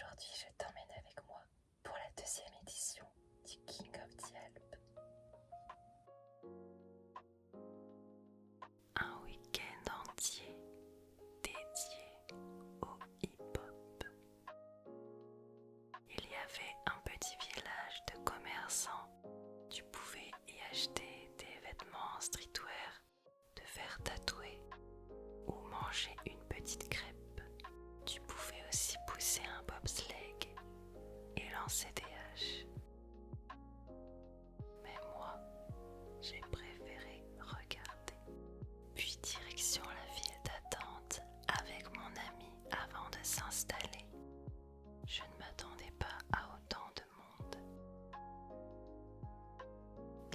Aujourd'hui, je t'emmène avec moi pour la deuxième édition du King of the Alps. Un week-end entier dédié au hip-hop. Il y avait un petit village de commerçants. Tu pouvais y acheter des vêtements streetwear, te faire tatouer ou manger une petite crêpe. Tu pouvais aussi pousser un bobsleigh et lancer des haches. Mais moi, j'ai préféré regarder. Puis direction la ville d'attente avec mon ami avant de s'installer. Je ne m'attendais pas à autant de monde.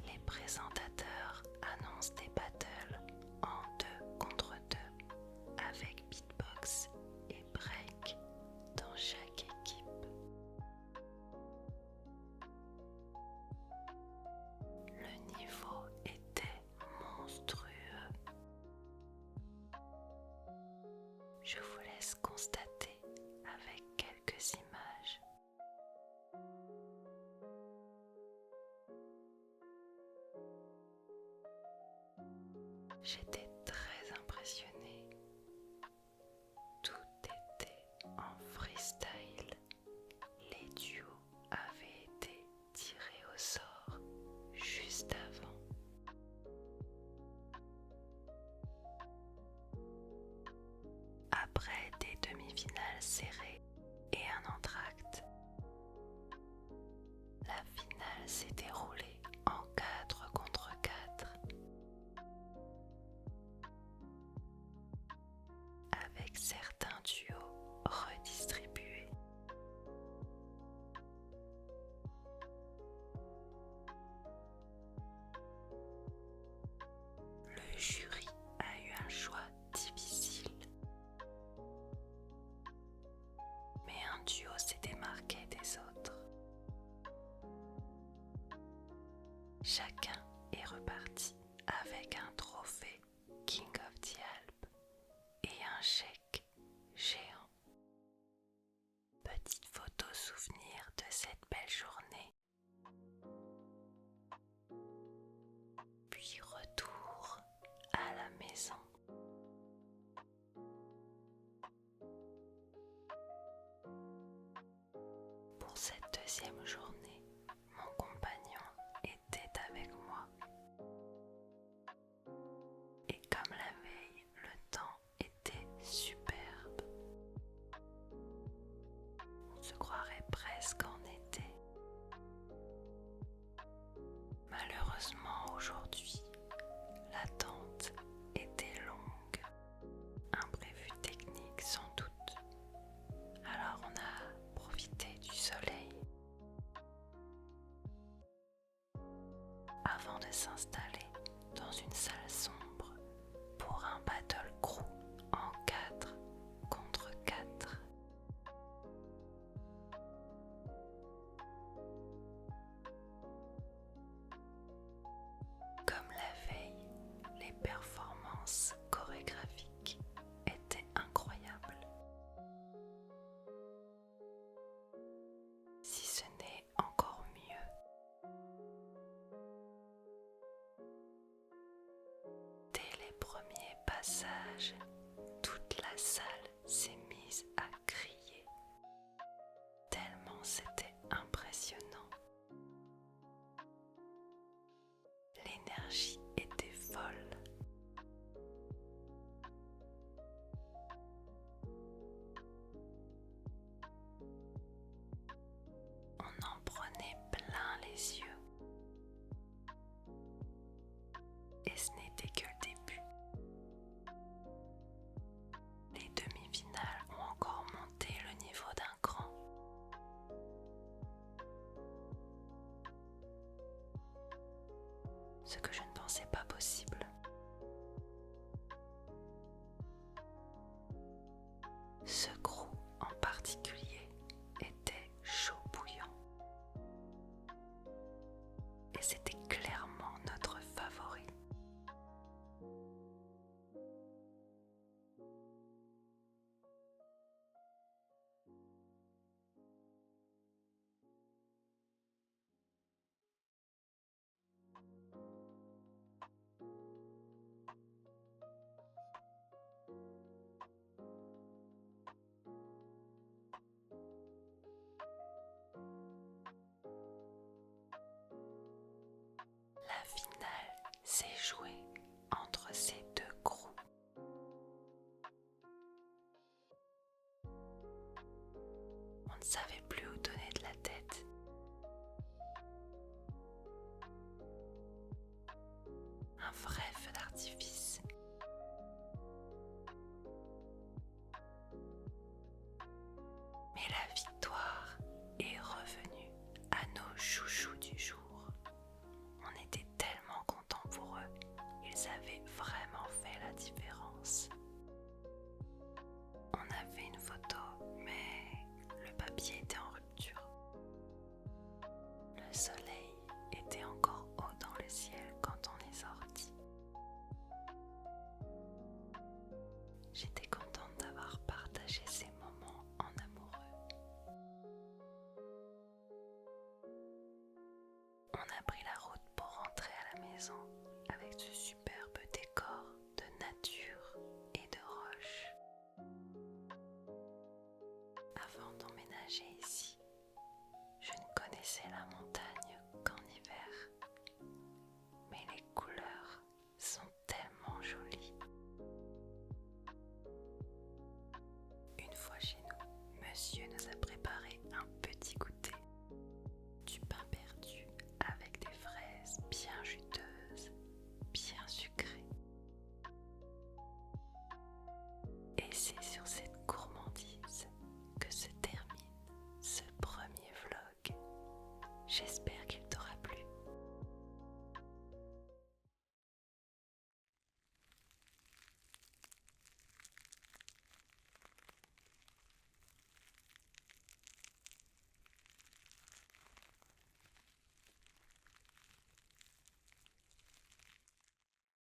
Les présentateurs annoncent des battles en 2 contre 2 avec beatbox et break dans chaque équipe. Le niveau était monstrueux. Je vous laisse constater avec quelques images. J'étais très impressionnée. Tout était en freestyle. Les duos avaient été tirés au sort juste avant. Après des demi-finales serrées et un entracte, la finale s'est déroulée en 4 contre 4 avec certains duos redistribués. Le jury a eu un choix difficile. Mais un duo s'est démarqué des autres. Chacun est reparti avec un trophée King of the Alps et un chèque géant. Petite photo souvenir de cette belle journée. Puis retour à la maison. Pour cette deuxième journée, mon compagnon était avec moi. Et comme la veille, le temps était superbe. On se croirait presque en été. Malheureusement, aujourd'hui, l'attente était longue. Imprévu technique sans doute. Alors on a profité du soleil. Avant de s'installer dans une salle sombre pour un battle crew en 4 contre 4. Comme la veille, les performances chorégraphiques étaient incroyables. Si ce n'est encore mieux. Dès les premiers passages, toute la salle s'est mise à crier, tellement c'était impressionnant. L'énergie était folle. On en prenait plein les yeux. Et ce n'était que le début. Les demi-finales ont encore monté le niveau d'un cran. Ce que je ne pensais pas possible. Ce crew en particulier était chaud bouillant. Et c'était clairement notre favori. ne savait plus où donner de la tête. Un vrai feu d'artifice. Mais la victoire est revenue à nos chouchous du jour. On était tellement contents pour eux, ils avaient vraiment fait la différence. On a fait une photo, mais le papier était en rupture. Le soleil était encore haut dans le ciel quand on est sorti. J'étais contente d'avoir partagé ces moments en amoureux. On a pris la route pour rentrer à la maison avec ce superbe décor de nature et de roches. Avant d'emménager ici, je ne connaissais la montagne qu'en hiver, mais les couleurs sont tellement jolies. Une fois chez nous, monsieur nous a préparé un petit goûter, du pain perdu avec des fraises bien juteuses, bien sucrées. Et c'est sur cette gourmandise que se termine ce premier vlog. J'espère